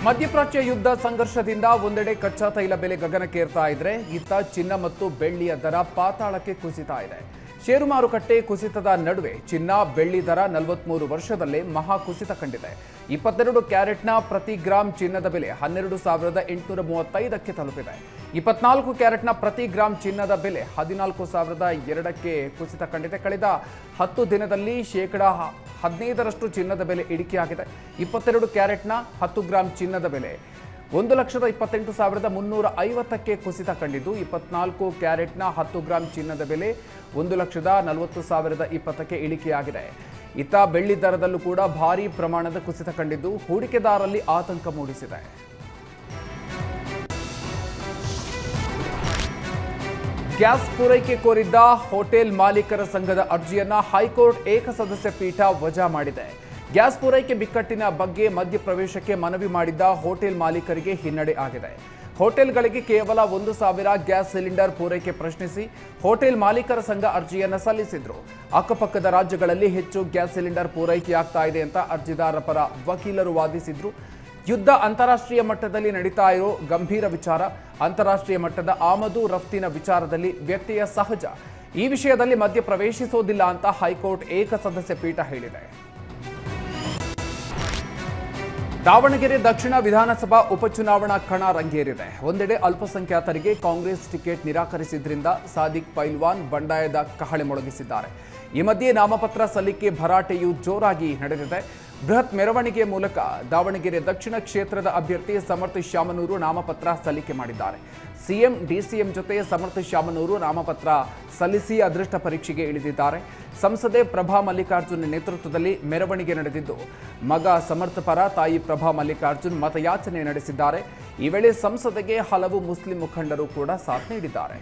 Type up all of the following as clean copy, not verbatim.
ಮಧ್ಯಪ್ರಾಚ್ಯ ಯುದ್ಧ ಸಂಘರ್ಷದಿಂದ ಒಂದೆಡೆ ಕಚ್ಚಾ ತೈಲ ಬೆಲೆ ಗಗನಕ್ಕೇರ್ತಾ ಇದ್ರೆ ಇತ್ತ ಚಿನ್ನ ಮತ್ತು ಬೆಳ್ಳಿಯ ದರ ಪಾತಾಳಕ್ಕೆ ಕುಸಿತಾ ಇದೆ. ಷೇರು ಮಾರುಕಟ್ಟೆ ಕುಸಿತದ ನಡುವೆ ಚಿನ್ನ ಬೆಳ್ಳಿ ದರ 43 ವರ್ಷದಲ್ಲೇ ಮಹಾ ಕುಸಿತ ಕಂಡಿದೆ. 22 ಕ್ಯಾರೆಟ್ನ ಪ್ರತಿ ಗ್ರಾಂ ಚಿನ್ನದ ಬೆಲೆ 12,835ಕ್ಕೆ ತಲುಪಿದೆ. 24 ಕ್ಯಾರೆಟ್ನ ಪ್ರತಿ ಗ್ರಾಂ ಚಿನ್ನದ ಬೆಲೆ 14,002ಕ್ಕೆ ಕುಸಿತ ಕಂಡಿದೆ. ಕಳೆದ 10 ದಿನದಲ್ಲಿ ಶೇಕಡಾ 15ರಷ್ಟು ಚಿನ್ನದ ಬೆಲೆ ಇಳಿಕೆಯಾಗಿದೆ. 22 ಕ್ಯಾರೆಟ್ನ 10 ಗ್ರಾಂ ಚಿನ್ನದ ಬೆಲೆ 1,28,350ಕ್ಕೆ ಕುಸಿತ ಕಂಡಿದ್ದು, 24 ಕ್ಯಾರೆಟ್ನ 10 ಗ್ರಾಂ ಚಿನ್ನದ ಬೆಲೆ 1,40,20ಕ್ಕೆ ಇಳಿಕೆಯಾಗಿದೆ. ಇತ್ತ ಬೆಳ್ಳಿ ದರದಲ್ಲೂ ಕೂಡ ಭಾರೀ ಪ್ರಮಾಣದ ಕುಸಿತ ಕಂಡಿದ್ದು ಹೂಡಿಕೆದಾರರಲ್ಲಿ ಆತಂಕ ಮೂಡಿಸಿದೆ. ಗ್ಯಾಸ್ ಪೂರೈಕೆ ಕೋರಿದ್ದ ಹೋಟೆಲ್ ಮಾಲೀಕರ ಸಂಘದ ಅರ್ಜಿಯನ್ನ ಹೈಕೋರ್ಟ್ ಏಕಸದಸ್ಯ ಪೀಠ ವಜಾ ಮಾಡಿದೆ. ಗ್ಯಾಸ್ ಪೂರೈಕೆ ಬಿಕ್ಕಟ್ಟಿನ ಬಗ್ಗೆ ಮಧ್ಯಪ್ರವೇಶಕ್ಕೆ ಮನವಿ ಮಾಡಿದ್ದ ಹೋಟೆಲ್ ಮಾಲೀಕರಿಗೆ ಹಿನ್ನಡೆ ಆಗಿದೆ. ಹೋಟೆಲ್ಗಳಿಗೆ ಕೇವಲ 1,000 ಗ್ಯಾಸ್ ಸಿಲಿಂಡರ್ ಪೂರೈಕೆ ಪ್ರಶ್ನಿಸಿ ಹೋಟೆಲ್ ಮಾಲೀಕರ ಸಂಘ ಅರ್ಜಿಯನ್ನು ಸಲ್ಲಿಸಿದ್ರು. ಅಕ್ಕಪಕ್ಕದ ರಾಜ್ಯಗಳಲ್ಲಿ ಹೆಚ್ಚು ಗ್ಯಾಸ್ ಸಿಲಿಂಡರ್ ಪೂರೈಕೆಯಾಗ್ತಾ ಇದೆ ಅಂತ ಅರ್ಜಿದಾರರ ಪರ ವಕೀಲರು ವಾದಿಸಿದ್ರು. ಯುದ್ಧ ಅಂತಾರಾಷ್ಟ್ರೀಯ ಮಟ್ಟದಲ್ಲಿ ನಡೀತಾ ಇರೋ ಗಂಭೀರ ವಿಚಾರ. ಅಂತಾರಾಷ್ಟ್ರೀಯ ಮಟ್ಟದ ಆಮದು ರಫ್ತಿನ ವಿಚಾರದಲ್ಲಿ ವ್ಯಕ್ತಿಯ ಸಹಜ. ಈ ವಿಷಯದಲ್ಲಿ ಮಧ್ಯಪ್ರವೇಶಿಸೋದಿಲ್ಲ ಅಂತ ಹೈಕೋರ್ಟ್ ಏಕಸದಸ್ಯ ಪೀಠ ಹೇಳಿದೆ. ದಾವಣಗೆರೆ ದಕ್ಷಿಣ ವಿಧಾನಸಭಾ ಉಪಚುನಾವಣಾ ಕಣ ರಂಗೇರಿದೆ. ಒಂದೆಡೆ ಅಲ್ಪಸಂಖ್ಯಾತರಿಗೆ ಕಾಂಗ್ರೆಸ್ ಟಿಕೆಟ್ ನಿರಾಕರಿಸಿದ್ರಿಂದ ಸಾದಿಕ್ ಪೈಲ್ವಾನ್ ಬಂಡಾಯದ ಕಹಳೆ ಮೊಳಗಿಸಿದ್ದಾರೆ. ಈ ಮಧ್ಯೆ ನಾಮಪತ್ರ ಸಲ್ಲಿಕೆ ಭರಾಟೆಯು ಜೋರಾಗಿ ನಡೆದಿದೆ. ಬೃಹತ್ ಮೆರವಣಿಗೆ ಮೂಲಕ ದಾವಣಗೆರೆ ದಕ್ಷಿಣ ಕ್ಷೇತ್ರದ ಅಭ್ಯರ್ಥಿ ಸಮರ್ಥ ಶಾಮನೂರು ನಾಮಪತ್ರ ಸಲ್ಲಿಕೆ ಮಾಡಿದ್ದಾರೆ. ಸಿಎಂ ಡಿಸಿಎಂ ಜೊತೆ ಸಮರ್ಥ ಶಾಮನೂರು ನಾಮಪತ್ರ ಸಲ್ಲಿಸಿ ಅದೃಷ್ಟ ಪರೀಕ್ಷೆಗೆ ಇಳಿದಿದ್ದಾರೆ. ಸಂಸದೆ ಪ್ರಭಾ ಮಲ್ಲಿಕಾರ್ಜುನ್ ನೇತೃತ್ವದಲ್ಲಿ ಮೆರವಣಿಗೆ ನಡೆದಿದ್ದು, ಮಗ ಸಮರ್ಥ ಪರ ತಾಯಿ ಪ್ರಭಾ ಮಲ್ಲಿಕಾರ್ಜುನ್ ಮತಯಾಚನೆ ನಡೆಸಿದ್ದಾರೆ. ಈ ವೇಳೆ ಸಂಸದೆಗೆ ಹಲವು ಮುಸ್ಲಿಂ ಮುಖಂಡರು ಕೂಡ ಸಾಥ್ ನೀಡಿದ್ದಾರೆ.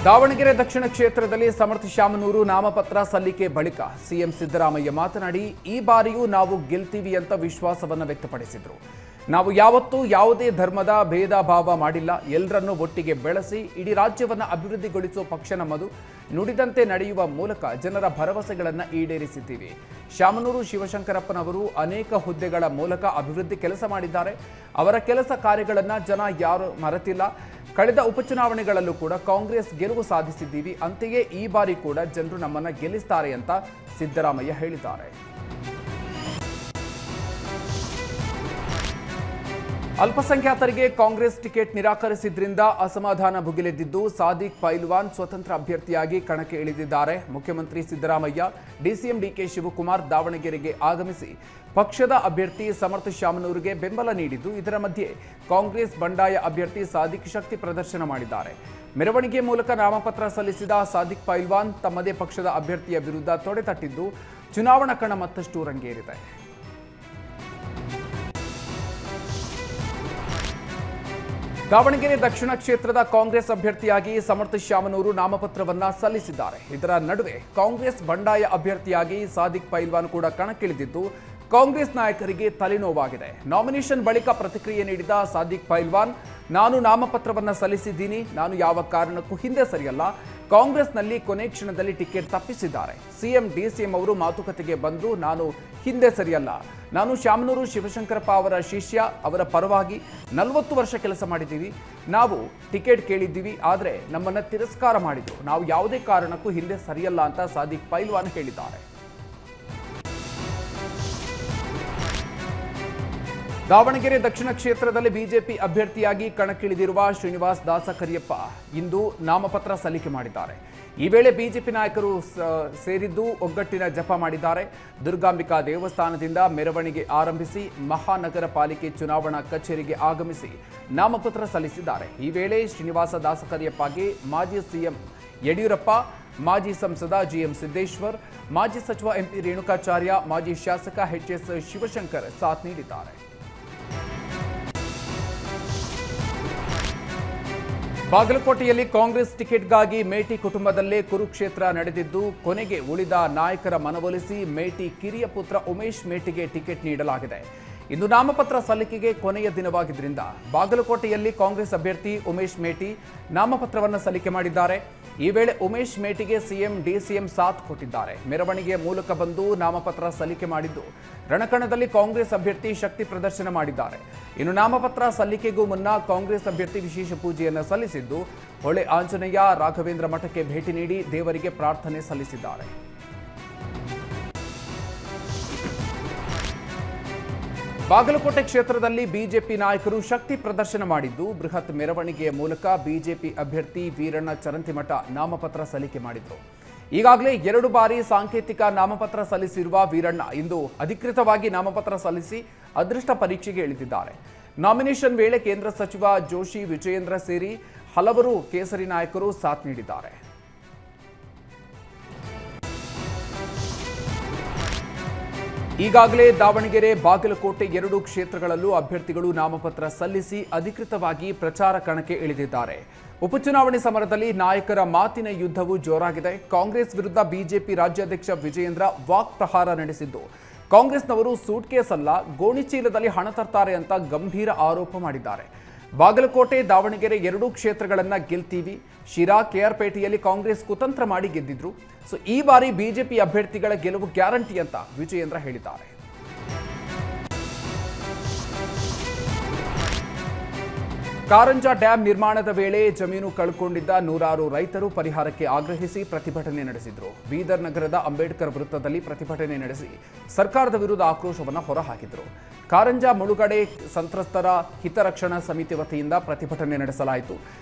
ದಾವಣಗೆರೆ ದಕ್ಷಿಣ ಕ್ಷೇತ್ರದಲ್ಲಿ ಸಮರ್ಥ ಶಾಮನೂರು ನಾಮಪತ್ರ ಸಲ್ಲಿಕೆ ಬಳಿಕ ಸಿಎಂ ಸಿದ್ದರಾಮಯ್ಯ ಮಾತನಾಡಿ, ಈ ಬಾರಿಯೂ ನಾವು ಗೆಲ್ತೀವಿ ಅಂತ ವಿಶ್ವಾಸವನ್ನು ವ್ಯಕ್ತಪಡಿಸಿದರು. ನಾವು ಯಾವತ್ತೂ ಯಾವುದೇ ಧರ್ಮದ ಭೇದ ಭಾವ ಮಾಡಿಲ್ಲ. ಎಲ್ಲರನ್ನೂ ಒಟ್ಟಿಗೆ ಬೆಳೆಸಿ ಇಡೀ ರಾಜ್ಯವನ್ನು ಅಭಿವೃದ್ಧಿಗೊಳಿಸುವ ಪಕ್ಷ ನಮ್ಮದು. ನುಡಿದಂತೆ ನಡೆಯುವ ಮೂಲಕ ಜನರ ಭರವಸೆಗಳನ್ನು ಈಡೇರಿಸಿದ್ದೀವಿ. ಶಾಮನೂರು ಶಿವಶಂಕರಪ್ಪನವರು ಅನೇಕ ಹುದ್ದೆಗಳ ಮೂಲಕ ಅಭಿವೃದ್ಧಿ ಕೆಲಸ ಮಾಡಿದ್ದಾರೆ. ಅವರ ಕೆಲಸ ಕಾರ್ಯಗಳನ್ನು ಜನ ಯಾರು ಮರೆತಿಲ್ಲ. ಕಳೆದ ಉಪಚುನಾವಣೆಗಳಲ್ಲೂ ಕೂಡ ಕಾಂಗ್ರೆಸ್ ಗೆಲುವು ಸಾಧಿಸಿದ್ದೀವಿ. ಅಂತೆಯೇ ಈ ಬಾರಿ ಕೂಡ ಜನರು ನಮ್ಮನ್ನು ಗೆಲ್ಲಿಸ್ತಾರೆ ಅಂತ ಸಿದ್ದರಾಮಯ್ಯ ಹೇಳಿದ್ದಾರೆ. ಅಲ್ಪಸಂಖ್ಯಾತರಿಗೆ ಕಾಂಗ್ರೆಸ್ ಟಿಕೆಟ್ ನಿರಾಕರಿಸಿದ್ರಿಂದ ಅಸಮಾಧಾನ ಭುಗಿಲೆದ್ದಿದ್ದು ಸಾದಿಕ್ ಪೈಲ್ವಾನ್ ಸ್ವತಂತ್ರ ಅಭ್ಯರ್ಥಿಯಾಗಿ ಕಣಕ್ಕೆ ಇಳಿದಿದ್ದಾರೆ. ಮುಖ್ಯಮಂತ್ರಿ ಸಿದ್ದರಾಮಯ್ಯ, ಡಿಸಿಎಂ ಡಿಕೆ ಶಿವಕುಮಾರ್ ದಾವಣಗೆರೆಗೆ ಆಗಮಿಸಿ ಪಕ್ಷದ ಅಭ್ಯರ್ಥಿ ಸಮರ್ಥ ಶಾಮನೂರಿಗೆ ಬೆಂಬಲ ನೀಡಿದ್ದು, ಇದರ ಮಧ್ಯೆ ಕಾಂಗ್ರೆಸ್ ಬಂಡಾಯ ಅಭ್ಯರ್ಥಿ ಸಾದಿಕ್ ಶಕ್ತಿ ಪ್ರದರ್ಶನ ಮಾಡಿದ್ದಾರೆ. ಮೆರವಣಿಗೆ ಮೂಲಕ ನಾಮಪತ್ರ ಸಲ್ಲಿಸಿದ ಸಾದಿಕ್ ಪೈಲ್ವಾನ್ ತಮ್ಮದೇ ಪಕ್ಷದ ಅಭ್ಯರ್ಥಿಯ ವಿರುದ್ಧ ತೊಡೆತಟ್ಟಿದ್ದು ಚುನಾವಣಾ ಕಣ ಮತ್ತಷ್ಟು ರಂಗೇರಿದೆ. ದಾವಣಗೆರೆ ದಕ್ಷಿಣ ಕ್ಷೇತ್ರದ ಕಾಂಗ್ರೆಸ್ ಅಭ್ಯರ್ಥಿಯಾಗಿ ಸಮರ್ಥ ಶಾಮನೂರು ನಾಮಪತ್ರವನ್ನ ಸಲ್ಲಿಸಿದ್ದಾರೆ. ಇದರ ನಡುವೆ ಕಾಂಗ್ರೆಸ್ ಬಂಡಾಯ ಅಭ್ಯರ್ಥಿಯಾಗಿ ಸಾದಿಕ್ ಪೈಲ್ವಾನ್ ಕೂಡ ಕಣಕ್ಕಿಳಿದಿದ್ದು ಕಾಂಗ್ರೆಸ್ ನಾಯಕರಿಗೆ ತಲೆನೋವಾಗಿದೆ. ನಾಮಿನೇಷನ್ ಬಳಿಕ ಪ್ರತಿಕ್ರಿಯೆ ನೀಡಿದ ಸಾದಿಕ್ ಪೈಲ್ವಾನ್, ನಾನು ನಾಮಪತ್ರವನ್ನ ಸಲ್ಲಿಸಿದ್ದೀನಿ. ನಾನು ಯಾವ ಕಾರಣಕ್ಕೂ ಹಿಂದೆ ಸರಿಯಲ್ಲ. ಕಾಂಗ್ರೆಸ್ನಲ್ಲಿ ಕೊನೆ ಕ್ಷಣದಲ್ಲಿ ಟಿಕೆಟ್ ತಪ್ಪಿಸಿದ್ದಾರೆ. ಸಿಎಂ ಡಿಸಿಎಂ ಅವರು ಮಾತುಕತೆಗೆ ಬಂದು ನಾನು ಹಿಂದೆ ಸರಿಯಲ್ಲ. ನಾನು ಶಾಮನೂರು ಶಿವಶಂಕರಪ್ಪ ಅವರ ಶಿಷ್ಯ. ಅವರ ಪರವಾಗಿ 40 ವರ್ಷ ಕೆಲಸ ಮಾಡಿದ್ದೀವಿ. ನಾವು ಟಿಕೆಟ್ ಕೇಳಿದ್ದೀವಿ, ಆದರೆ ನಮ್ಮನ್ನು ತಿರಸ್ಕಾರ ಮಾಡಿದ್ರು. ನಾವು ಯಾವುದೇ ಕಾರಣಕ್ಕೂ ಹಿಂದೆ ಸರಿಯಲ್ಲ ಅಂತ ಸಾದಿಕ್ ಪೈಲ್ವಾನ್ ಹೇಳಿದ್ದಾರೆ. ದಾವಣಗೆರೆ ದಕ್ಷಿಣ ಕ್ಷೇತ್ರದಲ್ಲಿ ಬಿಜೆಪಿ ಅಭ್ಯರ್ಥಿಯಾಗಿ ಕಣಕ್ಕಿಳಿದಿರುವ ಶ್ರೀನಿವಾಸ್ ದಾಸಕರಿಯಪ್ಪ ಇಂದು ನಾಮಪತ್ರ ಸಲ್ಲಿಕೆ ಮಾಡಿದ್ದಾರೆ. ಈ ವೇಳೆ ಬಿಜೆಪಿ ನಾಯಕರು ಸೇರಿದ್ದು ಒಗ್ಗಟ್ಟಿನ ಜಪ ಮಾಡಿದ್ದಾರೆ. ದುರ್ಗಾಂಬಿಕಾ ದೇವಸ್ಥಾನದಿಂದ ಮೆರವಣಿಗೆ ಆರಂಭಿಸಿ ಮಹಾನಗರ ಪಾಲಿಕೆ ಚುನಾವಣಾ ಕಚೇರಿಗೆ ಆಗಮಿಸಿ ನಾಮಪತ್ರ ಸಲ್ಲಿಸಿದ್ದಾರೆ. ಈ ವೇಳೆ ಶ್ರೀನಿವಾಸ ದಾಸಕರಿಯಪ್ಪಗೆ ಮಾಜಿ ಸಿಎಂ ಯಡಿಯೂರಪ್ಪ, ಮಾಜಿ ಸಂಸದ ಜಿಎಂ ಸಿದ್ದೇಶ್ವರ್, ಮಾಜಿ ಸಚಿವ ಎಂಪಿ ರೇಣುಕಾಚಾರ್ಯ, ಮಾಜಿ ಶಾಸಕ ಎಚ್ಎಸ್ ಶಿವಶಂಕರ್ ಸಾಥ್ ನೀಡಿದ್ದಾರೆ. ಬಾಗಲಕೋಟೆಯಲ್ಲಿ ಕಾಂಗ್ರೆಸ್ ಟಿಕೆಟ್ಗಾಗಿ ಮೇಟಿ ಕುಟುಂಬದಲ್ಲೇ ಕುರುಕ್ಷೇತ್ರ ನಡೆದಿದ್ದು, ಕೊನೆಗೆ ಉಳಿದ ನಾಯಕರ ಮನವೊಲಿಸಿ ಮೇಟಿ ಕಿರಿಯ ಪುತ್ರ ಉಮೇಶ್ ಮೇಟಿಗೆ ಟಿಕೆಟ್ ನೀಡಲಾಗಿದೆ. ಇಂದು ನಾಮಪತ್ರ ಸಲ್ಲಿಕೆಗೆ ಕೊನೆಯ ದಿನವಾಗಿದ್ದರಿಂದ ಬಾಗಲಕೋಟೆಯಲ್ಲಿ ಕಾಂಗ್ರೆಸ್ ಅಭ್ಯರ್ಥಿ ಉಮೇಶ್ ಮೇಟಿ ನಾಮಪತ್ರವನ್ನು ಸಲ್ಲಿಕೆ ಮಾಡಿದ್ದಾರೆ. ಈ ವೇಳೆ ಉಮೇಶ್ ಮೇಟಿಗೆ ಸಿಎಂ ಡಿಸಿಎಂ ಸಾಥ್ ಕೊಟ್ಟಿದ್ದಾರೆ. ಮೆರವಣಿಗೆಯ ಮೂಲಕ ಬಂದು ನಾಮಪತ್ರ ಸಲ್ಲಿಕೆ ಮಾಡಿದ್ದು ರಣಕಣದಲ್ಲಿ ಕಾಂಗ್ರೆಸ್ ಅಭ್ಯರ್ಥಿ ಶಕ್ತಿ ಪ್ರದರ್ಶನ ಮಾಡಿದ್ದಾರೆ. ಇನ್ನು ನಾಮಪತ್ರ ಸಲ್ಲಿಕೆಗೂ ಮುನ್ನ ಕಾಂಗ್ರೆಸ್ ಅಭ್ಯರ್ಥಿ ವಿಶೇಷ ಪೂಜೆಯನ್ನು ಸಲ್ಲಿಸಿದ್ದು ಹೊಳೆ ಆಂಜನೇಯ ರಾಘವೇಂದ್ರ ಮಠಕ್ಕೆ ಭೇಟಿ ನೀಡಿ ದೇವರಿಗೆ ಪ್ರಾರ್ಥನೆ ಸಲ್ಲಿಸಿದ್ದಾರೆ. ಬಾಗಲಕೋಟೆ ಕ್ಷೇತ್ರದಲ್ಲಿ ಬಿಜೆಪಿ ನಾಯಕರು ಶಕ್ತಿ ಪ್ರದರ್ಶನ ಮಾಡಿದ್ದು ಬೃಹತ್ ಮೆರವಣಿಗೆಯ ಮೂಲಕ ಬಿಜೆಪಿ ಅಭ್ಯರ್ಥಿ ವೀರಣ್ಣ ಚರಂತಿಮಠ ನಾಮಪತ್ರ ಸಲ್ಲಿಕೆ ಮಾಡಿದರು. ಈಗಾಗಲೇ 2 ಬಾರಿ ಸಾಂಕೇತಿಕ ನಾಮಪತ್ರ ಸಲ್ಲಿಸಿರುವ ವೀರಣ್ಣ ಇಂದು ಅಧಿಕೃತವಾಗಿ ನಾಮಪತ್ರ ಸಲ್ಲಿಸಿ ಅದೃಷ್ಟ ಪರೀಕ್ಷೆಗೆ ಇಳಿದಿದ್ದಾರೆ. ನಾಮಿನೇಷನ್ ವೇಳೆ ಕೇಂದ್ರ ಸಚಿವ ಜೋಶಿ, ವಿಜಯೇಂದ್ರ ಸೇರಿ ಹಲವರು ಕೇಸರಿ ನಾಯಕರು ಸಾಥ್ ನೀಡಿದ್ದಾರೆ. ಈಗಾಗಲೇ ದಾವಣಗೆರೆ, ಬಾಗಲಕೋಟೆ 2 ಕ್ಷೇತ್ರಗಳಲ್ಲೂ ಅಭ್ಯರ್ಥಿಗಳು ನಾಮಪತ್ರ ಸಲ್ಲಿಸಿ ಅಧಿಕೃತವಾಗಿ ಪ್ರಚಾರ ಕಣಕ್ಕೆ ಇಳಿದಿದ್ದಾರೆ. ಉಪಚುನಾವಣೆ ಸಮರದಲ್ಲಿ ನಾಯಕರ ಮಾತಿನ ಯುದ್ಧವೂ ಜೋರಾಗಿದೆ. ಕಾಂಗ್ರೆಸ್ ವಿರುದ್ಧ ಬಿಜೆಪಿ ರಾಜ್ಯಾಧ್ಯಕ್ಷ ವಿಜಯೇಂದ್ರ ವಾಕ್ ಪ್ರಹಾರ ನಡೆಸಿದ್ದು, ಕಾಂಗ್ರೆಸ್ನವರು ಸೂಟ್ಕೇಸ್ ಅಲ್ಲ, ಗೋಣಿಚೀಲದಲ್ಲಿ ಹಣ ತರ್ತಾರೆ ಅಂತ ಗಂಭೀರ ಆರೋಪ ಮಾಡಿದ್ದಾರೆ. ಬಾಗಲಕೋಟೆ, ದಾವಣಗೆರೆ 2 ಕ್ಷೇತ್ರಗಳನ್ನ ಗೆಲ್ತೀವಿ. ಶಿರಾ, ಕೆಆರ್ಪೇಟೆಯಲ್ಲಿ ಕಾಂಗ್ರೆಸ್ ಕುತಂತ್ರ ಮಾಡಿ ಗೆದ್ದಿದ್ರು. ಈ ಬಾರಿ ಬಿಜೆಪಿ ಅಭ್ಯರ್ಥಿಗಳ ಗೆಲುವು ಗ್ಯಾರಂಟಿ ಅಂತ ವಿಜಯೇಂದ್ರ ಹೇಳಿದ್ದಾರೆ. ಕಾರಂಜ ಡ್ಯಾಂ ನಿರ್ಮಾಣದ ವೇಳೆ ಜಮೀನು ಕಳ್ಕೊಂಡಿದ್ದ ನೂರಾರು ರೈತರು ಪರಿಹಾರಕ್ಕೆ ಆಗ್ರಹಿಸಿ ಪ್ರತಿಭಟನೆ ನಡೆಸಿದರು. ಬೀದರ್ ನಗರದ ಅಂಬೇಡ್ಕರ್ ವೃತ್ತದಲ್ಲಿ ಪ್ರತಿಭಟನೆ ನಡೆಸಿ ಸರ್ಕಾರದ ವಿರುದ್ಧ ಆಕ್ರೋಶವನ್ನು ಹೊರಹಾಕಿದರು. ಕಾರಂಜ ಮುಳುಗಡೆ ಸಂತ್ರಸ್ತರ ಹಿತರಕ್ಷಣಾ ಸಮಿತಿ ವತಿಯಿಂದ ಪ್ರತಿಭಟನೆ ನಡೆಸಲಾಯಿತು.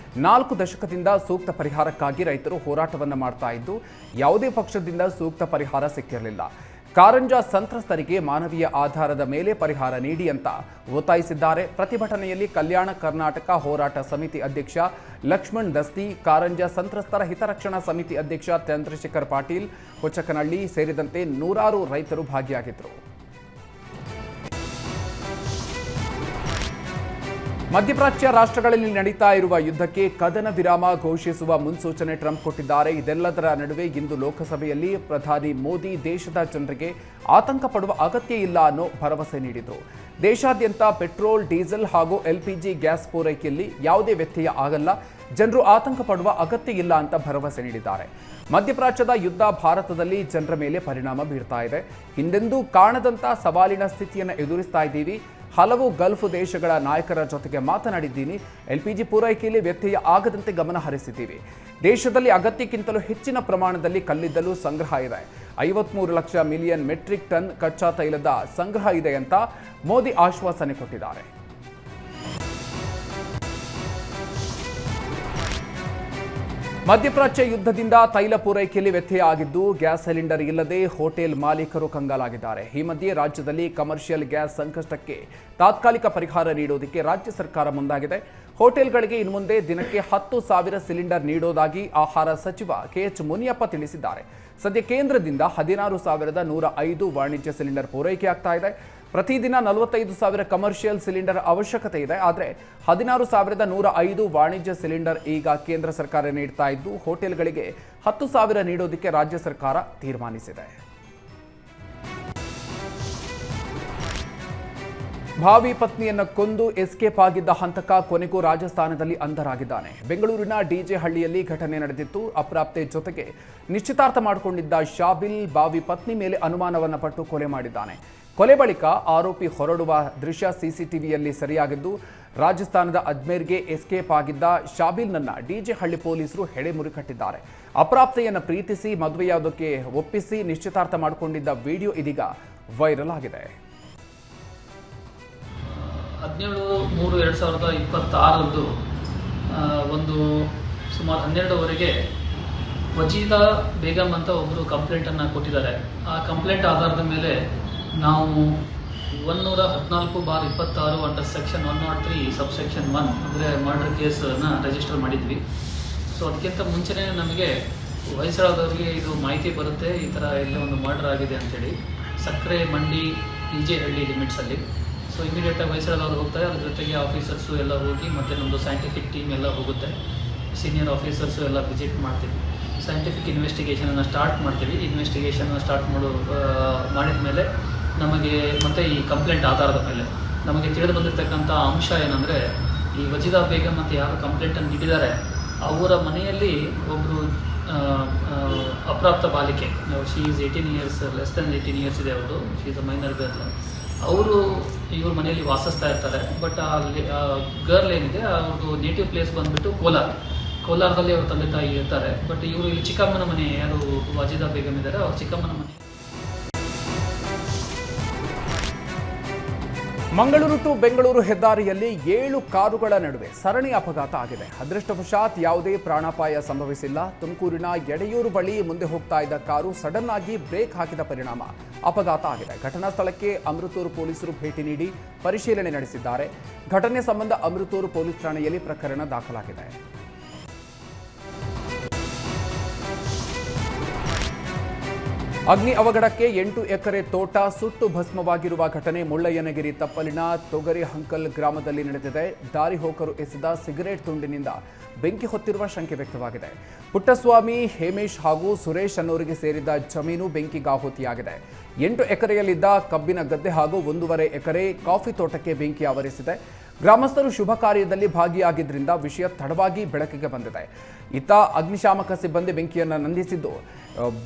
4 ದಶಕದಿಂದ ಸೂಕ್ತ ಪರಿಹಾರಕ್ಕಾಗಿ ರೈತರು ಹೋರಾಟವನ್ನು ಮಾಡ್ತಾ ಇದ್ದು ಯಾವುದೇ ಪಕ್ಷದಿಂದ ಸೂಕ್ತ ಪರಿಹಾರ ಸಿಕ್ಕಿರಲಿಲ್ಲ. ಕಾರಂಜ ಸಂತ್ರಸ್ತರಿಗೆ ಮಾನವೀಯ ಆಧಾರದ ಮೇಲೆ ಪರಿಹಾರ ನೀಡಿ ಅಂತ ಒತ್ತಾಯಿಸಿದ್ದಾರೆ. ಪ್ರತಿಭಟನೆಯಲ್ಲಿ ಕಲ್ಯಾಣ ಕರ್ನಾಟಕ ಹೋರಾಟ ಸಮಿತಿ ಅಧ್ಯಕ್ಷ ಲಕ್ಷ್ಮಣ್ ದಸ್ತಿ, ಕಾರಂಜ ಸಂತ್ರಸ್ತರ ಹಿತರಕ್ಷಣಾ ಸಮಿತಿ ಅಧ್ಯಕ್ಷ ಚಂದ್ರಶೇಖರ್ ಪಾಟೀಲ್, ಹೊಚಕನಹಳ್ಳಿ ಸೇರಿದಂತೆ ನೂರಾರು ರೈತರು ಭಾಗಿಯಾಗಿದ್ದರು. ಮಧ್ಯಪ್ರಾಚ್ಯ ರಾಷ್ಟ್ರಗಳಲ್ಲಿ ನಡೀತಾ ಇರುವ ಯುದ್ಧಕ್ಕೆ ಕದನ ವಿರಾಮ ಘೋಷಿಸುವ ಮುನ್ಸೂಚನೆ ಟ್ರಂಪ್ ಕೊಟ್ಟಿದ್ದಾರೆ. ಇದೆಲ್ಲದರ ನಡುವೆ ಇಂದು ಲೋಕಸಭೆಯಲ್ಲಿ ಪ್ರಧಾನಿ ಮೋದಿ ದೇಶದ ಜನರಿಗೆ ಆತಂಕ ಪಡುವ ಅಗತ್ಯ ಇಲ್ಲ ಅನ್ನೋ ಭರವಸೆ ನೀಡಿದರು. ದೇಶಾದ್ಯಂತ ಪೆಟ್ರೋಲ್, ಡೀಸೆಲ್ ಹಾಗೂ ಎಲ್ಪಿಜಿ ಗ್ಯಾಸ್ ಪೂರೈಕೆಯಲ್ಲಿ ಯಾವುದೇ ವ್ಯತ್ಯಯ ಆಗಲ್ಲ, ಜನರು ಆತಂಕ ಪಡುವ ಅಗತ್ಯ ಇಲ್ಲ ಅಂತ ಭರವಸೆ ನೀಡಿದ್ದಾರೆ. ಮಧ್ಯಪ್ರಾಚ್ಯದ ಯುದ್ಧ ಭಾರತದಲ್ಲಿ ಜನರ ಮೇಲೆ ಪರಿಣಾಮ ಬೀರ್ತಾ ಇದೆ. ಹಿಂದೆಂದೂ ಕಾಣದಂತ ಸವಾಲಿನ ಸ್ಥಿತಿಯನ್ನು ಎದುರಿಸ್ತಾ ಇದ್ದೀವಿ. ಹಲವು ಗಲ್ಫ್ ದೇಶಗಳ ನಾಯಕರ ಜೊತೆಗೆ ಮಾತನಾಡಿದ್ದೀನಿ. ಎಲ್ಪಿಜಿ ಪೂರೈಕೆಯಲ್ಲಿ ವ್ಯತ್ಯಯ ಆಗದಂತೆ ಗಮನ ಹರಿಸಿದ್ದೀವಿ. ದೇಶದಲ್ಲಿ ಅಗತ್ಯಕ್ಕಿಂತಲೂ ಹೆಚ್ಚಿನ ಪ್ರಮಾಣದಲ್ಲಿ ಕಲ್ಲಿದ್ದಲು ಸಂಗ್ರಹ ಇದೆ. 53 ಲಕ್ಷ ಮಿಲಿಯನ್ ಮೆಟ್ರಿಕ್ ಟನ್ ಕಚ್ಚಾ ತೈಲದ ಸಂಗ್ರಹ ಇದೆ ಅಂತ ಮೋದಿ ಆಶ್ವಾಸನೆ ಕೊಟ್ಟಿದ್ದಾರೆ. ಮಧ್ಯಪ್ರಾಚ್ಯ ಯುದ್ಧದಿಂದ ತೈಲ ಪೂರೈಕೆಯಲ್ಲಿ ವ್ಯತ್ಯಯ ಆಗಿದ್ದು ಗ್ಯಾಸ್ ಸಿಲಿಂಡರ್ ಇಲ್ಲದೆ ಹೋಟೆಲ್ ಮಾಲೀಕರು ಕಂಗಾಲಾಗಿದ್ದಾರೆ. ಈ ಮಧ್ಯೆ ರಾಜ್ಯದಲ್ಲಿ ಕಮರ್ಷಿಯಲ್ ಗ್ಯಾಸ್ ಸಂಕಷ್ಟಕ್ಕೆ ತಾತ್ಕಾಲಿಕ ಪರಿಹಾರ ನೀಡೋದಕ್ಕೆ ರಾಜ್ಯ ಸರ್ಕಾರ ಮುಂದಾಗಿದೆ. ಹೋಟೆಲ್ಗಳಿಗೆ ಇನ್ನು ಮುಂದೆ ದಿನಕ್ಕೆ 10,000 ಸಿಲಿಂಡರ್ ನೀಡೋದಾಗಿ ಆಹಾರ ಸಚಿವ ಕೆಎಚ್ ಮುನಿಯಪ್ಪ ತಿಳಿಸಿದ್ದಾರೆ. ಸದ್ಯ ಕೇಂದ್ರದಿಂದ 16,105 ವಾಣಿಜ್ಯ ಸಿಲಿಂಡರ್ ಪೂರೈಕೆ ಆಗ್ತಾ ಇದೆ. ಪ್ರತಿದಿನ 45,000 ಕಮರ್ಷಿಯಲ್ ಸಿಲಿಂಡರ್ ಅವಶ್ಯಕತೆ ಇದೆ. ಆದರೆ 16,105 ವಾಣಿಜ್ಯ ಸಿಲಿಂಡರ್ ಈಗ ಕೇಂದ್ರ ಸರ್ಕಾರ ನೀಡ್ತಾ ಇದ್ದು ಹೋಟೆಲ್ಗಳಿಗೆ 10,000 ನೀಡೋದಕ್ಕೆ ರಾಜ್ಯ ಸರ್ಕಾರ ತೀರ್ಮಾನಿಸಿದೆ. ಭಾವಿ ಪತ್ನಿಯನ್ನು ಕೊಂದು ಎಸ್ಕೇಪ್ ಆಗಿದ್ದ ಹಂತಕ ಕೊನೆಗೂ ರಾಜಸ್ಥಾನದಲ್ಲಿ ಅಂಧರಾಗಿದ್ದಾನೆ. ಬೆಂಗಳೂರಿನ ಡಿಜೆ ಹಳ್ಳಿಯಲ್ಲಿ ಘಟನೆ ನಡೆದಿತ್ತು. ಅಪ್ರಾಪ್ತೆ ಜೊತೆಗೆ ನಿಶ್ಚಿತಾರ್ಥ ಮಾಡಿಕೊಂಡಿದ್ದ ಶಾಬಿಲ್ ಭಾವಿ ಪತ್ನಿ ಮೇಲೆ ಅನುಮಾನವನ್ನು ಪಟ್ಟು ಕೊಲೆ ಮಾಡಿದ್ದಾನೆ. ಕೊಲೆ ಬಳಿಕ ಆರೋಪಿ ಹೊರಡುವ ದೃಶ್ಯ ಸಿಸಿಟಿವಿಯಲ್ಲಿ ಸೆರೆಯಾಗಿದ್ದು ರಾಜಸ್ಥಾನದ ಅಜ್ಮೇರ್ಗೆ ಎಸ್ಕೇಪ್ ಆಗಿದ್ದ ಶಾಬಿಲ್ನನ್ನ ಡಿಜೆ ಹಳ್ಳಿ ಪೊಲೀಸರು ಹೆಡೆಮುರಿ ಕಟ್ಟಿದ್ದಾರೆ. ಅಪ್ರಾಪ್ತೆಯನ್ನು ಪ್ರೀತಿಸಿ ಮದುವೆಯಾದಕ್ಕೆ ಒಪ್ಪಿಸಿ ನಿಶ್ಚಿತಾರ್ಥ ಮಾಡಿಕೊಂಡಿದ್ದ ವಿಡಿಯೋ ಇದೀಗ ವೈರಲ್ ಆಗಿದೆ. 17/3/2026 ಒಂದು ಸುಮಾರು 12ವರೆಗೆ ವಜೀದಾ ಬೇಗಂ ಅಂತ ಒಬ್ಬರು ಕಂಪ್ಲೇಂಟನ್ನು ಕೊಟ್ಟಿದ್ದಾರೆ. ಆ ಕಂಪ್ಲೇಂಟ್ ಆಧಾರದ ಮೇಲೆ ನಾವು 114/26 ಅಂಡರ್ ಸೆಕ್ಷನ್ 103 ಸಬ್ಸೆಕ್ಷನ್ 1 ಅಂದರೆ ಮರ್ಡರ್ ಕೇಸನ್ನು ರಿಜಿಸ್ಟರ್ ಮಾಡಿದ್ವಿ. ಸೊ ಅದಕ್ಕಿಂತ ಮುಂಚೆನೇ ನಮಗೆ ಹೊಯ್ಸಳದವ್ರಿಗೆ ಇದು ಮಾಹಿತಿ ಬರುತ್ತೆ, ಈ ಥರ ಎಲ್ಲ ಒಂದು ಮರ್ಡರ್ ಆಗಿದೆ ಅಂಥೇಳಿ ಸಕ್ಕರೆ ಮಂಡಿ ಡಿಜೆ ಹಳ್ಳಿ ಲಿಮಿಟ್ಸಲ್ಲಿ. ಸೊ ಇಮಿಡಿಯೇಟಾಗಿ ಹೊಯ್ಸಳದವ್ರು ಹೋಗ್ತಾರೆ, ಅದ್ರ ಜೊತೆಗೆ ಆಫೀಸರ್ಸು ಎಲ್ಲ ಹೋಗಿ ಮತ್ತು ನಮ್ಮದು ಸೈಂಟಿಫಿಕ್ ಟೀಮ್ ಎಲ್ಲ ಹೋಗುತ್ತೆ, ಸೀನಿಯರ್ ಆಫೀಸರ್ಸು ಎಲ್ಲ ವಿಸಿಟ್ ಮಾಡ್ತೀವಿ. ಸೈಂಟಿಫಿಕ್ ಇನ್ವೆಸ್ಟಿಗೇಷನನ್ನು ಸ್ಟಾರ್ಟ್ ಮಾಡ್ತೀವಿ. ಇನ್ವೆಸ್ಟಿಗೇಷನ್ನ ಸ್ಟಾರ್ಟ್ ಮಾಡಿದ ಮೇಲೆ ನಮಗೆ ಮತ್ತು ಈ ಕಂಪ್ಲೇಂಟ್ ಆಧಾರದ ಮೇಲೆ ನಮಗೆ ತಿಳಿದು ಬಂದಿರತಕ್ಕಂಥ ಅಂಶ ಏನಂದರೆ, ಈ ವಜೀದಾ ಬೇಗಂ ಮತ್ತು ಯಾರು ಕಂಪ್ಲೇಂಟನ್ನು ನೀಡಿದ್ದಾರೆ ಅವರ ಮನೆಯಲ್ಲಿ ಒಬ್ಬರು ಅಪ್ರಾಪ್ತ ಬಾಲಿಕೆ, she is 18 years, less than 18 years ಇದೆ ಅವರು, she is a minor girl. ಅವರು ಇವ್ರ ಮನೆಯಲ್ಲಿ ವಾಸಿಸ್ತಾ ಇರ್ತಾರೆ. ಬಟ್ ಅಲ್ಲಿ ಗರ್ಲ್ ಏನಿದೆ ಅವ್ರದ್ದು ನೇಟಿವ್ ಪ್ಲೇಸ್ ಬಂದುಬಿಟ್ಟು ಕೋಲಾರದಲ್ಲಿ ಅವ್ರ ತಂದೆ ತಾಯಿ ಇರ್ತಾರೆ. ಬಟ್ ಇವರು ಇಲ್ಲಿ ಚಿಕ್ಕಮ್ಮನ ಮನೆ, ಯಾರು ವಜೀದಾ ಬೇಗಂ ಇದ್ದಾರೆ ಅವ್ರ ಚಿಕ್ಕಮ್ಮನ ಮನೆ. ಮಂಗಳೂರು ಟು ಬೆಂಗಳೂರು ಹೆದ್ದಾರಿಯಲ್ಲಿ 7 ಕಾರುಗಳ ನಡುವೆ ಸರಣಿ ಅಪಘಾತ ಆಗಿದೆ. ಅದೃಷ್ಟವಶಾತ್ ಯಾವುದೇ ಪ್ರಾಣಾಪಾಯ ಸಂಭವಿಸಿಲ್ಲ. ತುಮಕೂರಿನ ಎಡೆಯೂರು ಬಳಿ ಮುಂದೆ ಹೋಗ್ತಾ ಇದ್ದ ಕಾರು ಸಡನ್ ಆಗಿ ಬ್ರೇಕ್ ಹಾಕಿದ ಪರಿಣಾಮ ಅಪಘಾತ ಆಗಿದೆ. ಘಟನಾ ಸ್ಥಳಕ್ಕೆ ಅಮೃತೂರು ಪೊಲೀಸರು ಭೇಟಿ ನೀಡಿ ಪರಿಶೀಲನೆ ನಡೆಸಿದ್ದಾರೆ. ಘಟನೆ ಸಂಬಂಧ ಅಮೃತೂರು ಪೊಲೀಸ್ ಠಾಣೆಯಲ್ಲಿ ಪ್ರಕರಣ ದಾಖಲಾಗಿದೆ. ಅಗ್ನಿ ಅವಘಡಕ್ಕೆ 8 ಎಕರೆ ತೋಟ ಸುಟ್ಟು ಭಸ್ಮವಾಗಿರುವ ಘಟನೆ ಮುಳ್ಳಯ್ಯನಗಿರಿ ತಪ್ಪಲಿನ ತೊಗರಿ ಹಂಕಲ್ ಗ್ರಾಮದಲ್ಲಿ ನಡೆದಿದೆ. ದಾರಿ ಹೋಕರು ಎಸೆದ ಸಿಗರೇಟ್ ತುಂಡಿನಿಂದ ಬೆಂಕಿ ಹೊತ್ತಿರುವ ಶಂಕೆ ವ್ಯಕ್ತವಾಗಿದೆ. ಪುಟ್ಟಸ್ವಾಮಿ, ಹೇಮೇಶ್ ಹಾಗೂ ಸುರೇಶ್ ಅನ್ನೋರಿಗೆ ಸೇರಿದ ಜಮೀನು ಬೆಂಕಿಗಾಹುತಿಯಾಗಿದೆ. 8 ಎಕರೆಯಲ್ಲಿದ್ದ ಕಬ್ಬಿನ ಗದ್ದೆ ಹಾಗೂ 1.5 ಎಕರೆ ಕಾಫಿ ತೋಟಕ್ಕೆ ಬೆಂಕಿ ಆವರಿಸಿದೆ. ಗ್ರಾಮಸ್ಥರು ಶುಭ ಕಾರ್ಯದಲ್ಲಿ ಭಾಗಿಯಾಗಿದ್ದರಿಂದ ವಿಷಯ ತಡವಾಗಿ ಬೆಳಕಿಗೆ ಬಂದಿದೆ. ಇತ್ತ ಅಗ್ನಿಶಾಮಕ ಸಿಬ್ಬಂದಿ ಬೆಂಕಿಯನ್ನು ನಂದಿಸಿದ್ದು,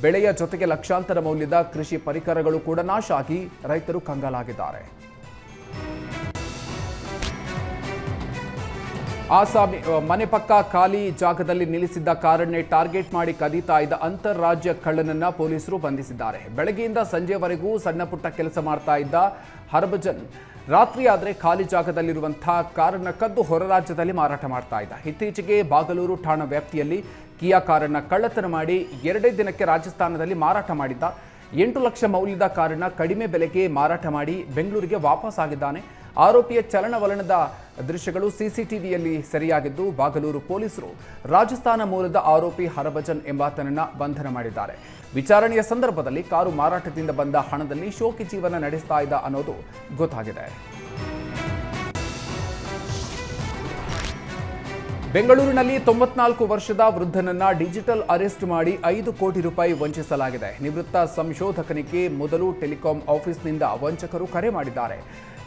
ಬೆಳೆಯ ಜೊತೆಗೆ ಲಕ್ಷಾಂತರ ಮೌಲ್ಯದ ಕೃಷಿ ಪರಿಕರಗಳು ಕೂಡ ನಾಶ ಆಗಿ ರೈತರು ಕಂಗಾಲಾಗಿದ್ದಾರೆ. ಆಸಾಮಿ ಮನೆ ಪಕ್ಕ ಖಾಲಿ ಜಾಗದಲ್ಲಿ ನಿಲ್ಲಿಸಿದ್ದ ಕಾರನ್ನೇ ಟಾರ್ಗೆಟ್ ಮಾಡಿ ಕದೀತಾ ಇದ್ದ ಅಂತಾರಾಜ್ಯ ಕಳ್ಳನನ್ನ ಪೊಲೀಸರು ಬಂಧಿಸಿದ್ದಾರೆ. ಬೆಳಗ್ಗೆಯಿಂದ ಸಂಜೆವರೆಗೂ ಸಣ್ಣ ಪುಟ್ಟ ಕೆಲಸ ಮಾಡ್ತಾ ಇದ್ದ ಹರ್ಭಜನ್ ರಾತ್ರಿ ಆದರೆ ಖಾಲಿ ಜಾಗದಲ್ಲಿರುವಂತಹ ಕಾರನ್ನ ಕದ್ದು ಹೊರ ರಾಜ್ಯದಲ್ಲಿ ಮಾರಾಟ ಮಾಡ್ತಾ ಇದ್ದ. ಇತ್ತೀಚೆಗೆ ಬಾಗಲೂರು ಠಾಣಾ ವ್ಯಾಪ್ತಿಯಲ್ಲಿ ಕಿಯಾ ಕಾರನ್ನ ಕಳ್ಳತನ ಮಾಡಿ 2 ದಿನಕ್ಕೆ ರಾಜಸ್ಥಾನದಲ್ಲಿ ಮಾರಾಟ ಮಾಡಿದ್ದ. 8 ಲಕ್ಷ ಮೌಲ್ಯದ ಕಾರನ್ನ ಕಡಿಮೆ ಬೆಲೆಗೆ ಮಾರಾಟ ಮಾಡಿ ಬೆಂಗಳೂರಿಗೆ ವಾಪಸ್ ಆಗಿದ್ದಾನೆ. ಆರೋಪಿಯ ಚಲನವಲನದ ದೃಶ್ಯಗಳು ಸಿಸಿಟಿವಿಯಲ್ಲಿ ಸೆರೆಯಾಗಿದ್ದು, ಬಾಗಲೂರು ಪೊಲೀಸರು ರಾಜಸ್ಥಾನ ಮೂಲದ ಆರೋಪಿ ಹರಭಜನ್ ಎಂಬಾತನನ್ನ ಬಂಧನ ಮಾಡಿದ್ದಾರೆ. ವಿಚಾರಣೆಯ ಸಂದರ್ಭದಲ್ಲಿ ಕಾರು ಮಾರಾಟದಿಂದ ಬಂದ ಹಣದಲ್ಲಿ ಶೋಕಿ ಜೀವನ ನಡೆಸ್ತಾ ಇದ್ದ ಅನ್ನೋದು ಗೊತ್ತಾಗಿದೆ. ಬೆಂಗಳೂರಿನಲ್ಲಿ 94 ವರ್ಷದ ವೃದ್ಧನನ್ನ ಡಿಜಿಟಲ್ ಅರೆಸ್ಟ್ ಮಾಡಿ 5 ಕೋಟಿ ರೂಪಾಯಿ ವಂಚಿಸಲಾಗಿದೆ. ನಿವೃತ್ತ ಸಂಶೋಧಕನಿಗೆ ಮೊದಲು ಟೆಲಿಕಾಂ ಆಫೀಸ್ನಿಂದ ವಂಚಕರು ಕರೆ ಮಾಡಿದ್ದಾರೆ.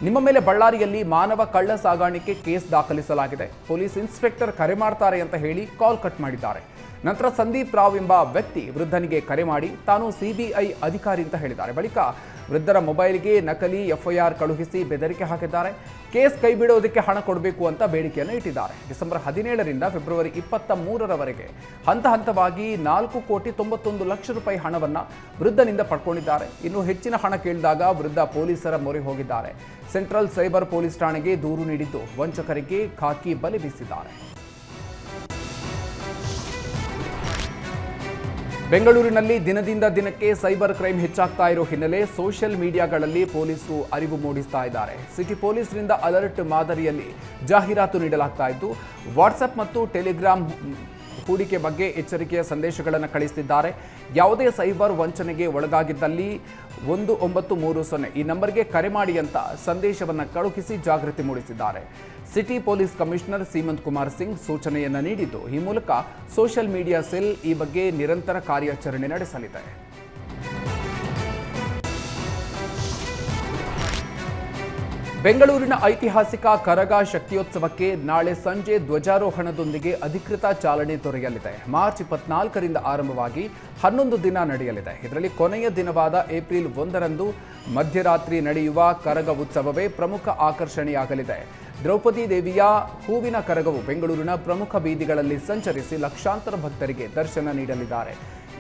ನಿಮ್ಮ ಮೇಲೆ ಬಳ್ಳಾರಿಯಲ್ಲಿ ಮಾನವ ಕಳ್ಳ ಸಾಗಾಣಿಕೆ ಕೇಸ್ ದಾಖಲಿಸಲಾಗಿದೆ, ಪೊಲೀಸ್ ಇನ್ಸ್ಪೆಕ್ಟರ್ ಕರೆ ಮಾಡ್ತಾರೆ ಅಂತ ಹೇಳಿ ಕಾಲ್ ಕಟ್ ಮಾಡಿದ್ದಾರೆ. ನಂತರ ಸಂದೀಪ್ ರಾವ್ ಎಂಬ ವ್ಯಕ್ತಿ ವೃದ್ಧನಿಗೆ ಕರೆ ಮಾಡಿ ತಾನು ಸಿಬಿಐ ಅಧಿಕಾರಿ ಅಂತ ಹೇಳಿದ್ದಾರೆ. ಬಳಿಕ ವೃದ್ಧರ ಮೊಬೈಲ್ಗೆ ನಕಲಿ ಎಫ್ಐಆರ್ ಕಳುಹಿಸಿ ಬೆದರಿಕೆ ಹಾಕಿದ್ದಾರೆ. ಕೇಸ್ ಕೈಬಿಡೋದಕ್ಕೆ ಹಣ ಕೊಡಬೇಕು ಅಂತ ಬೇಡಿಕೆಯನ್ನು ಇಟ್ಟಿದ್ದಾರೆ. ಡಿಸೆಂಬರ್ 17ರಿಂದ ಫೆಬ್ರವರಿ 23ರವರೆಗೆ ಹಂತ ಹಂತವಾಗಿ 4 ಕೋಟಿ 91 ಲಕ್ಷ ರೂಪಾಯಿ ಹಣವನ್ನು ವೃದ್ಧನಿಂದ ಪಡ್ಕೊಂಡಿದ್ದಾರೆ. ಇನ್ನು ಹೆಚ್ಚಿನ ಹಣ ಕೇಳಿದಾಗ ವೃದ್ಧ ಪೊಲೀಸರ ಮೊರೆ ಹೋಗಿದ್ದಾರೆ. ಸೆಂಟ್ರಲ್ ಸೈಬರ್ ಪೊಲೀಸ್ ಠಾಣೆಗೆ ದೂರು ನೀಡಿದ್ದು ವಂಚಕರಿಗೆ ಖಾಕಿ ಬಲೆ ಬೀಸಿದ್ದಾರೆ. ಬೆಂಗಳೂರಿನಲ್ಲಿ ದಿನದಿಂದ ದಿನಕ್ಕೆ ಸೈಬರ್ ಕ್ರೈಮ್ ಹೆಚ್ಚಾಗ್ತಾ ಇರೋ ಹಿನ್ನೆಲೆ ಸೋಷಿಯಲ್ ಮೀಡಿಯಾಗಳಲ್ಲಿ ಪೊಲೀಸರು ಅರಿವು ಮೂಡಿಸ್ತಾ ಇದ್ದಾರೆ. ಸಿಟಿ ಪೊಲೀಸರಿಂದ ಅಲರ್ಟ್ ಮಾದರಿಯಲ್ಲಿ ಜಾಹೀರಾತು ನೀಡಲಾಗ್ತಾ ಇದ್ದು, ವಾಟ್ಸಪ್ ಮತ್ತು ಟೆಲಿಗ್ರಾಮ್ ಹೂಡಿಕೆ ಬಗ್ಗೆ ಎಚ್ಚರಿಕೆಯ ಸಂದೇಶಗಳನ್ನು ಕಳಿಸುತ್ತಿದ್ದಾರೆ. ಯಾವುದೇ ಸೈಬರ್ ವಂಚನೆಗೆ ಒಳಗಾಗಿದ್ದಲ್ಲಿ 1930 ಈ ನಂಬರ್ಗೆ ಕರೆ ಮಾಡಿ ಅಂತ ಸಂದೇಶವನ್ನು ಕಳುಹಿಸಿ ಜಾಗೃತಿ ಮೂಡಿಸಿದ್ದಾರೆ. City police commissioner Seemant Kumar Singh ಸೂಚನೆಯನ್ನು ನೀಡಿದ್ದು, ಈ ಮೂಲಕ ಸೋಷಿಯಲ್ ಮೀಡಿಯಾ ಸೆಲ್ ಈ ಬಗ್ಗೆ ನಿರಂತರ ಕಾರ್ಯಾಚರಣೆ ನಡೆಸಲಿದೆ. ಬೆಂಗಳೂರಿನ ಐತಿಹಾಸಿಕ ಕರಗ ಶಕ್ತಿಯೋತ್ಸವಕ್ಕೆ ನಾಳೆ ಸಂಜೆ ಧ್ವಜಾರೋಹಣದೊಂದಿಗೆ ಅಧಿಕೃತ ಚಾಲನೆ ದೊರೆಯಲಿದೆ. ಮಾರ್ಚ್ 24ರಿಂದ ಆರಂಭವಾಗಿ 11 ದಿನ ನಡೆಯಲಿದೆ. ಇದರಲ್ಲಿ ಕೊನೆಯ ದಿನವಾದ ಏಪ್ರಿಲ್ 1ರಂದು ಮಧ್ಯರಾತ್ರಿ ನಡೆಯುವ ಕರಗ ಉತ್ಸವವೇ ಪ್ರಮುಖ ಆಕರ್ಷಣೆಯಾಗಲಿದೆ. ದ್ರೌಪದಿ ದೇವಿಯ ಹೂವಿನ ಕರಗವು ಬೆಂಗಳೂರಿನ ಪ್ರಮುಖ ಬೀದಿಗಳಲ್ಲಿ ಸಂಚರಿಸಿ ಲಕ್ಷಾಂತರ ಭಕ್ತರಿಗೆ ದರ್ಶನ ನೀಡಲಿದ್ದಾರೆ.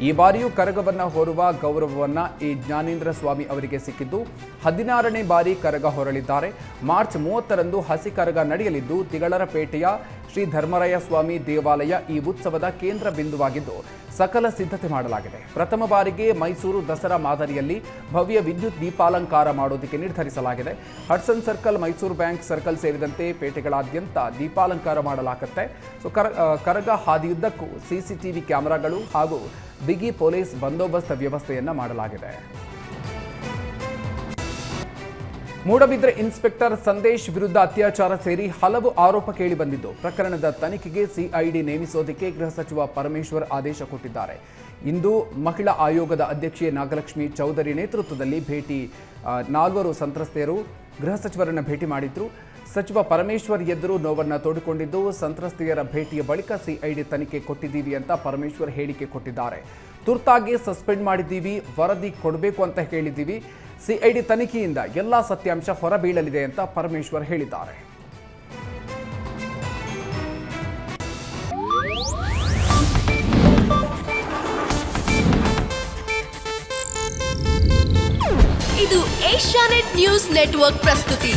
ಈ ಬಾರಿಯೂ ಕರಗವನ್ನು ಹೊರುವ ಗೌರವವನ್ನು ಈ ಜ್ಞಾನೇಂದ್ರ ಸ್ವಾಮಿ ಅವರಿಗೆ ಸಿಕ್ಕಿದ್ದು 16ನೇ ಬಾರಿ ಕರಗ ಹೊರಳಿದ್ದಾರೆ. ಮಾರ್ಚ್ 30ರಂದು ಹಸಿ ಕರಗ ನಡೆಯಲಿದ್ದು, ತಿಗಳರಪೇಟೆಯ ಶ್ರೀ ಧರ್ಮರಾಯ ಸ್ವಾಮಿ ದೇವಾಲಯ ಈ ಉತ್ಸವದ ಕೇಂದ್ರ ಬಿಂದುವಾಗಿದ್ದು ಸಕಲ ಸಿದ್ಧತೆ ಮಾಡಲಾಗಿದೆ. ಪ್ರಥಮ ಬಾರಿಗೆ ಮೈಸೂರು ದಸರಾ ಮಾದರಿಯಲ್ಲಿ ಭವ್ಯ ವಿದ್ಯುತ್ ದೀಪಾಲಂಕಾರ ಮಾಡೋದಕ್ಕೆ ನಿರ್ಧರಿಸಲಾಗಿದೆ. Hudson circle, Mysuru bank circle ಸೇರಿದಂತೆ ಪೇಟೆಗಳಾದ್ಯಂತ ದೀಪಾಲಂಕಾರ ಮಾಡಲಾಗುತ್ತೆ. ಕರಗ ಹಾದಿಯುದ್ದಕ್ಕೂ ಸಿಸಿಟಿವಿ ಕ್ಯಾಮೆರಾಗಳು ಹಾಗೂ ಬಿಗಿ ಪೊಲೀಸ್ ಬಂದೋಬಸ್ತ್ ವ್ಯವಸ್ಥೆಯನ್ನು ಮಾಡಲಾಗಿದೆ. ಮೂಡಬಿದ್ರೆ ಇನ್ಸ್ಪೆಕ್ಟರ್ ಸಂದೇಶ್ ವಿರುದ್ಧ ಅತ್ಯಾಚಾರ ಸೇರಿ ಹಲವು ಆರೋಪ ಕೇಳಿಬಂದಿದ್ದು, ಪ್ರಕರಣದ ತನಿಖೆಗೆ ಸಿಐಡಿ ನೇಮಿಸೋದಕ್ಕೆ ಗೃಹ ಸಚಿವ ಪರಮೇಶ್ವರ್ ಆದೇಶ ಕೊಟ್ಟಿದ್ದಾರೆ. ಇಂದು ಮಹಿಳಾ ಆಯೋಗದ ಅಧ್ಯಕ್ಷೆ ನಾಗಲಕ್ಷ್ಮಿ ಚೌಧರಿ ನೇತೃತ್ವದಲ್ಲಿ ನಾಲ್ವರು ಸಂತ್ರಸ್ತೆಯರು ಗೃಹ ಸಚಿವರನ್ನು ಭೇಟಿ ಮಾಡಿದ್ರು. ಸಚಿವ ಪರಮೇಶ್ವರ್ ಎದುರು ನೋವನ್ನು ತೋಡಿಕೊಂಡಿದ್ದು, ಸಂತ್ರಸ್ತೆಯರ ಭೇಟಿಯ ಬಳಿಕ ಸಿಐಡಿ ತನಿಖೆ ಕೊಟ್ಟಿದ್ದೀವಿ ಅಂತ ಪರಮೇಶ್ವರ್ ಹೇಳಿಕೆ ಕೊಟ್ಟಿದ್ದಾರೆ. ತುರ್ತಾಗಿ ಸಸ್ಪೆಂಡ್ ಮಾಡಿದ್ದೀವಿ, ವರದಿ ಕೊಡಬೇಕು ಅಂತ ಹೇಳಿದ್ದೀವಿ. ಸಿಐಡಿ ತನಿಖೆಯಿಂದ ಎಲ್ಲ ಸತ್ಯಾಂಶ ಹೊರಬೀಳಲಿದೆ ಅಂತ ಪರಮೇಶ್ವರ್ ಹೇಳಿದ್ದಾರೆ. ಇದು ಏಷ್ಯಾನೆಟ್ ನ್ಯೂಸ್ ನೆಟ್ವರ್ಕ್ ಪ್ರಸ್ತುತಿ.